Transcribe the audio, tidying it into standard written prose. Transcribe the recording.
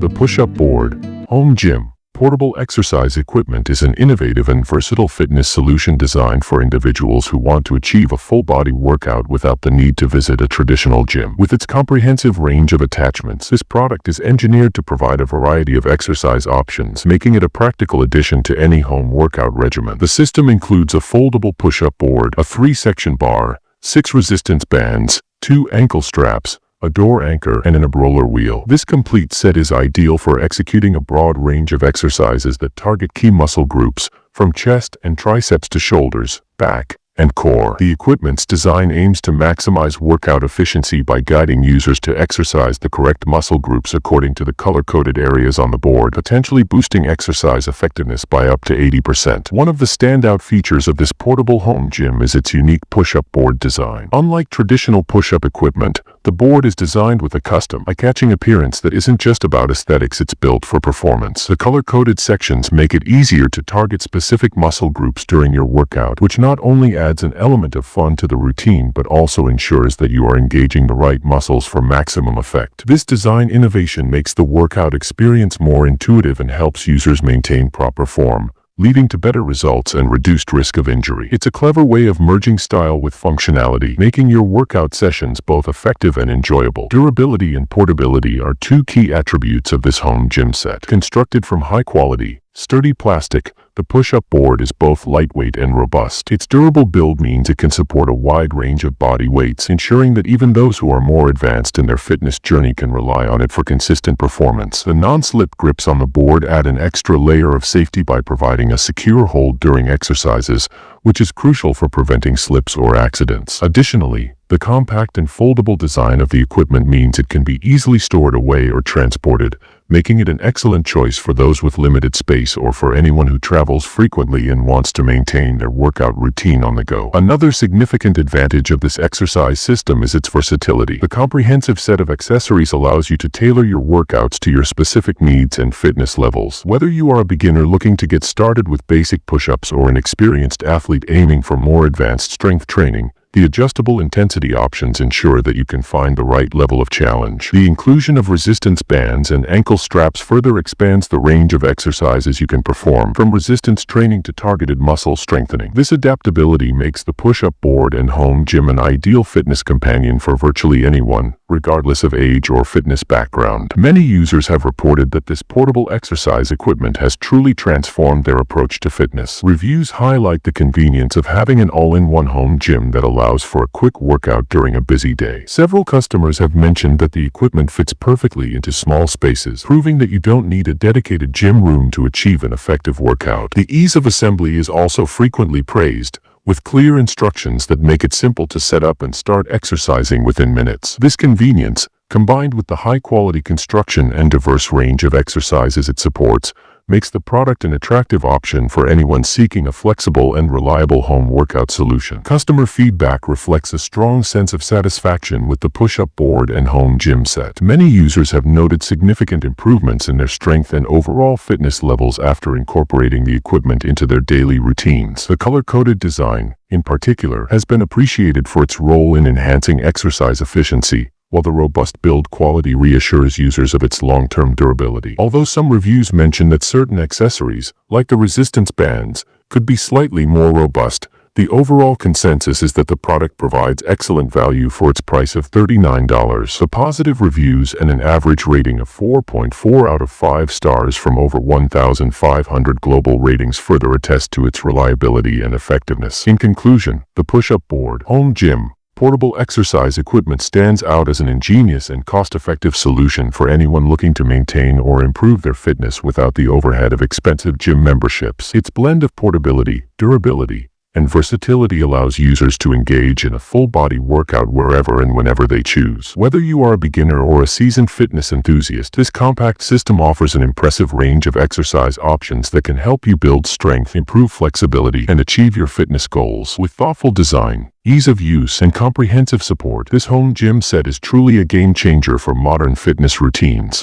The push-up board, home gym, portable exercise equipment is an innovative and versatile fitness solution designed for individuals who want to achieve a full-body workout without the need to visit a traditional gym. With its comprehensive range of attachments, this product is engineered to provide a variety of exercise options, making it a practical addition to any home workout regimen. The system includes a foldable push-up board, a 3-section bar, 6 resistance bands, 2 ankle straps, a door anchor, and an ab roller wheel. This complete set is ideal for executing a broad range of exercises that target key muscle groups, from chest and triceps to shoulders, back, and core. The equipment's design aims to maximize workout efficiency by guiding users to exercise the correct muscle groups according to the color-coded areas on the board, potentially boosting exercise effectiveness by up to 80%. One of the standout features of this portable home gym is its unique push-up board design. Unlike traditional push-up equipment, the board is designed with a custom, eye-catching appearance that isn't just about aesthetics, it's built for performance. The color-coded sections make it easier to target specific muscle groups during your workout, which not only adds an element of fun to the routine but also ensures that you are engaging the right muscles for maximum effect. This design innovation makes the workout experience more intuitive and helps users maintain proper form, leading to better results and reduced risk of injury. It's a clever way of merging style with functionality, making your workout sessions both effective and enjoyable. Durability and portability are two key attributes of this home gym set. Constructed from high-quality, sturdy plastic, the push-up board is both lightweight and robust. Its durable build means it can support a wide range of body weights, ensuring that even those who are more advanced in their fitness journey can rely on it for consistent performance. The non-slip grips on the board add an extra layer of safety by providing a secure hold during exercises, which is crucial for preventing slips or accidents. Additionally, the compact and foldable design of the equipment means it can be easily stored away or transported, making it an excellent choice for those with limited space or for anyone who travels frequently and wants to maintain their workout routine on the go. Another significant advantage of this exercise system is its versatility. The comprehensive set of accessories allows you to tailor your workouts to your specific needs and fitness levels. Whether you are a beginner looking to get started with basic push-ups or an experienced athlete aiming for more advanced strength training, the adjustable intensity options ensure that you can find the right level of challenge. The inclusion of resistance bands and ankle straps further expands the range of exercises you can perform, from resistance training to targeted muscle strengthening. This adaptability makes the push-up board and home gym an ideal fitness companion for virtually anyone, regardless of age or fitness background. Many users have reported that this portable exercise equipment has truly transformed their approach to fitness. Reviews highlight the convenience of having an all-in-one home gym that allows for a quick workout during a busy day. Several customers have mentioned that the equipment fits perfectly into small spaces, proving that you don't need a dedicated gym room to achieve an effective workout. The ease of assembly is also frequently praised, with clear instructions that make it simple to set up and start exercising within minutes. This convenience, combined with the high-quality construction and diverse range of exercises it supports, makes the product an attractive option for anyone seeking a flexible and reliable home workout solution. Customer feedback reflects a strong sense of satisfaction with the push-up board and home gym set. Many users have noted significant improvements in their strength and overall fitness levels after incorporating the equipment into their daily routines. The color-coded design, in particular, has been appreciated for its role in enhancing exercise efficiency, while the robust build quality reassures users of its long-term durability. Although some reviews mention that certain accessories, like the resistance bands, could be slightly more robust, the overall consensus is that the product provides excellent value for its price of $39. The positive reviews and an average rating of 4.4 out of 5 stars from over 1,500 global ratings further attest to its reliability and effectiveness. In conclusion, the push-up board, home gym, portable exercise equipment stands out as an ingenious and cost-effective solution for anyone looking to maintain or improve their fitness without the overhead of expensive gym memberships. Its blend of portability, durability, and versatility allows users to engage in a full-body workout wherever and whenever they choose. Whether you are a beginner or a seasoned fitness enthusiast, this compact system offers an impressive range of exercise options that can help you build strength, improve flexibility, and achieve your fitness goals. With thoughtful design, ease of use, and comprehensive support, this home gym set is truly a game-changer for modern fitness routines.